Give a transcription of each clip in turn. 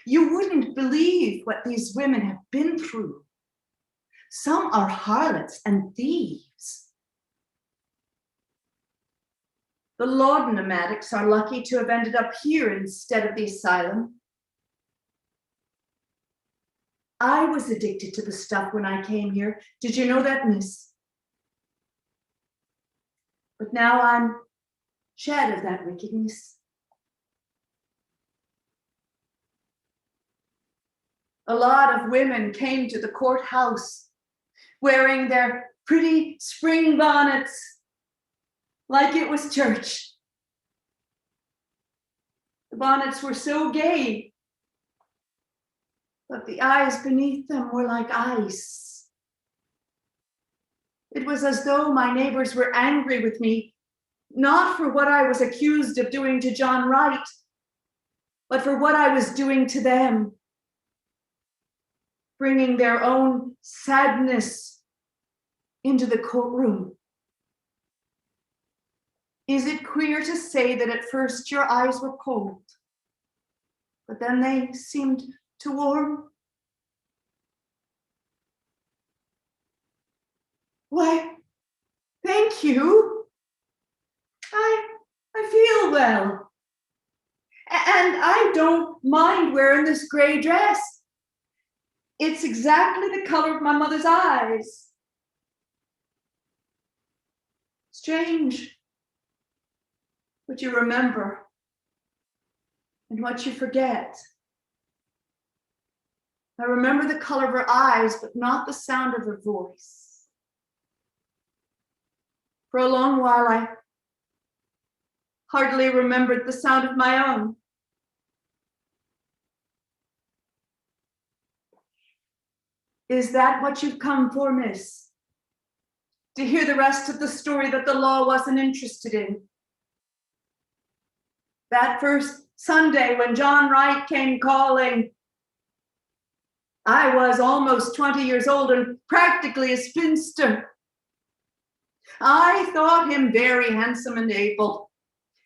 You wouldn't believe what these women have been through. Some are harlots and thieves. The laudanum addicts are lucky to have ended up here instead of the asylum. I was addicted to the stuff when I came here. Did you know that, miss? But now I'm shed of that wickedness. A lot of women came to the courthouse wearing their pretty spring bonnets like it was church. The bonnets were so gay, but the eyes beneath them were like ice. It was as though my neighbors were angry with me, not for what I was accused of doing to John Wright, but for what I was doing to them, bringing their own sadness into the courtroom. Is it queer to say that at first your eyes were cold, but then they seemed to warm? Why, thank you. I feel well. And I don't mind wearing this gray dress. It's exactly the color of my mother's eyes. Strange what you remember and what you forget. I remember the color of her eyes, but not the sound of her voice. For a long while, I hardly remembered the sound of my own. Is that what you've come for, miss? To hear the rest of the story that the law wasn't interested in? That first Sunday when John Wright came calling, I was almost 20 years old and practically a spinster. I thought him very handsome and able.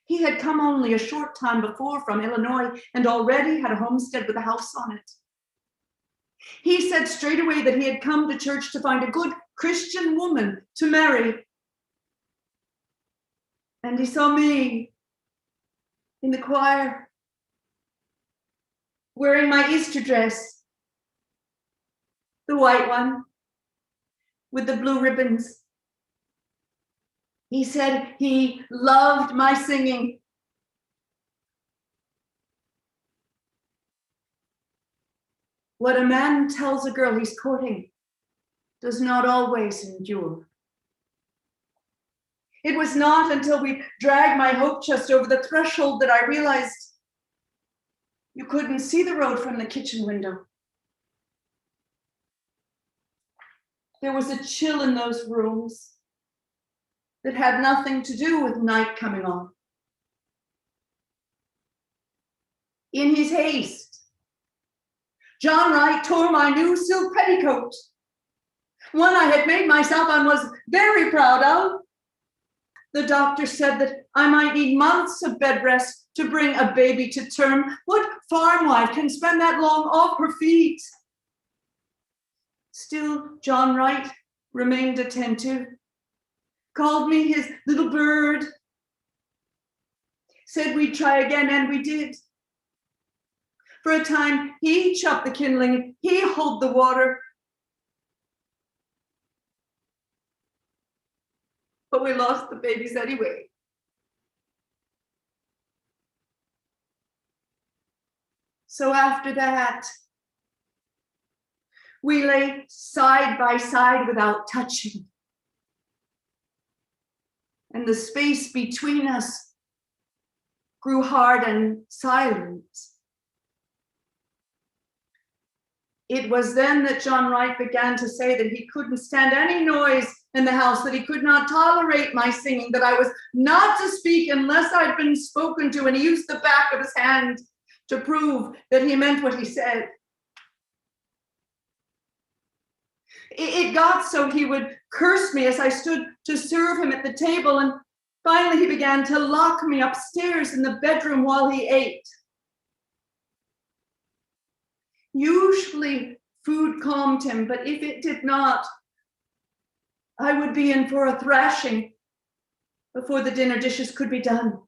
He had come only a short time before from Illinois and already had a homestead with a house on it. He said straight away that he had come to church to find a good Christian woman to marry. And he saw me in the choir, wearing my Easter dress, the white one with the blue ribbons. He said he loved my singing. What a man tells a girl he's courting does not always endure. It was not until we dragged my hope chest over the threshold that I realized you couldn't see the road from the kitchen window. There was a chill in those rooms that had nothing to do with night coming on. In his haste, John Wright tore my new silk petticoat, one I had made myself and was very proud of. The doctor said that I might need months of bed rest to bring a baby to term. What farm wife can spend that long off her feet? Still, John Wright remained attentive, called me his little bird, said we'd try again, and we did. For a time, he chopped the kindling, he hauled the water. But we lost the babies anyway. So after that, we lay side by side without touching. And the space between us grew hard and silent. It was then that John Wright began to say that he couldn't stand any noise in the house, that he could not tolerate my singing, that I was not to speak unless I'd been spoken to, and he used the back of his hand to prove that he meant what he said. It got so he would curse me as I stood to serve him at the table, and finally he began to lock me upstairs in the bedroom while he ate. Usually food calmed him, but if it did not, I would be in for a thrashing before the dinner dishes could be done.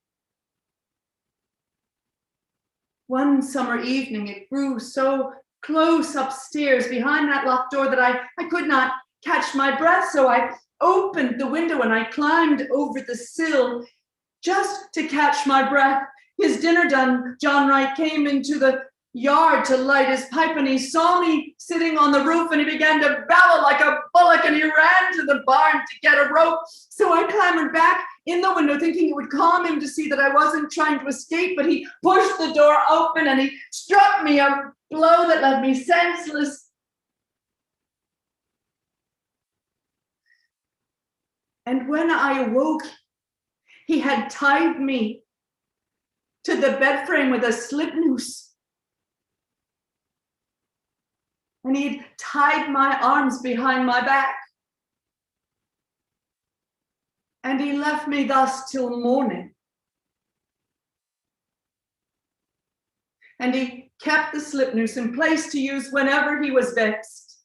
One summer evening, it grew so close upstairs behind that locked door that I could not catch my breath, so I opened the window and I climbed over the sill just to catch my breath. His dinner done, John Wright came into the yard to light his pipe, and he saw me sitting on the roof, and he began to bellow like a bullock, and he ran to the barn to get a rope. So I clambered back in the window thinking it would calm him to see that I wasn't trying to escape, but he pushed the door open and he struck me a blow that left me senseless. And when I awoke, he had tied me to the bed frame with a slip noose. And he'd tied my arms behind my back. And he left me thus till morning. And he kept the slip noose in place to use whenever he was vexed.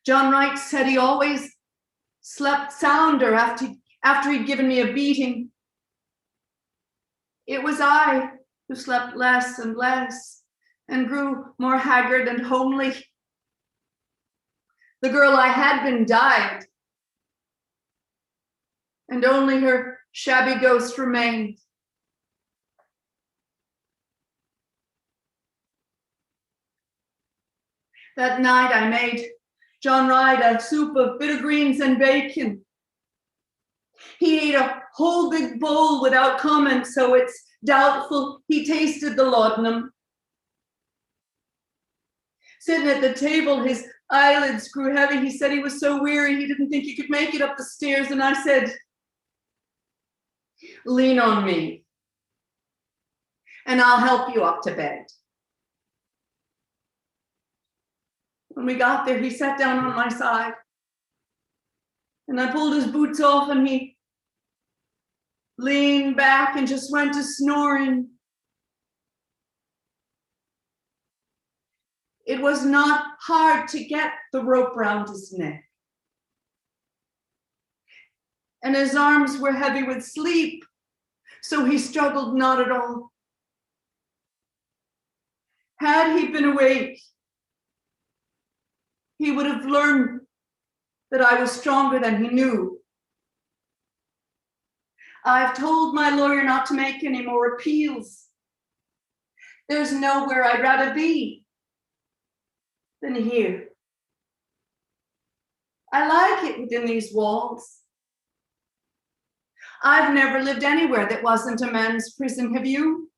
John Wright said he always slept sounder after he'd given me a beating. It was I who slept less and less and grew more haggard and homely. The girl I had been died, and only her shabby ghost remained. That night I made John Wright a soup of bitter greens and bacon. He ate a whole big bowl without comment, so it's doubtful he tasted the laudanum. Sitting at the table, his eyelids grew heavy. He said he was so weary he didn't think he could make it up the stairs, and I said, "Lean on me, and I'll help you up to bed." When we got there, he sat down on my side, and I pulled his boots off, and he leaned back and just went to snoring. It was not hard to get the rope round his neck, and his arms were heavy with sleep, so he struggled not at all. Had he been awake, he would have learned that I was stronger than he knew. I've told my lawyer not to make any more appeals. There's nowhere I'd rather be than here. I like it within these walls. I've never lived anywhere that wasn't a man's prison, have you?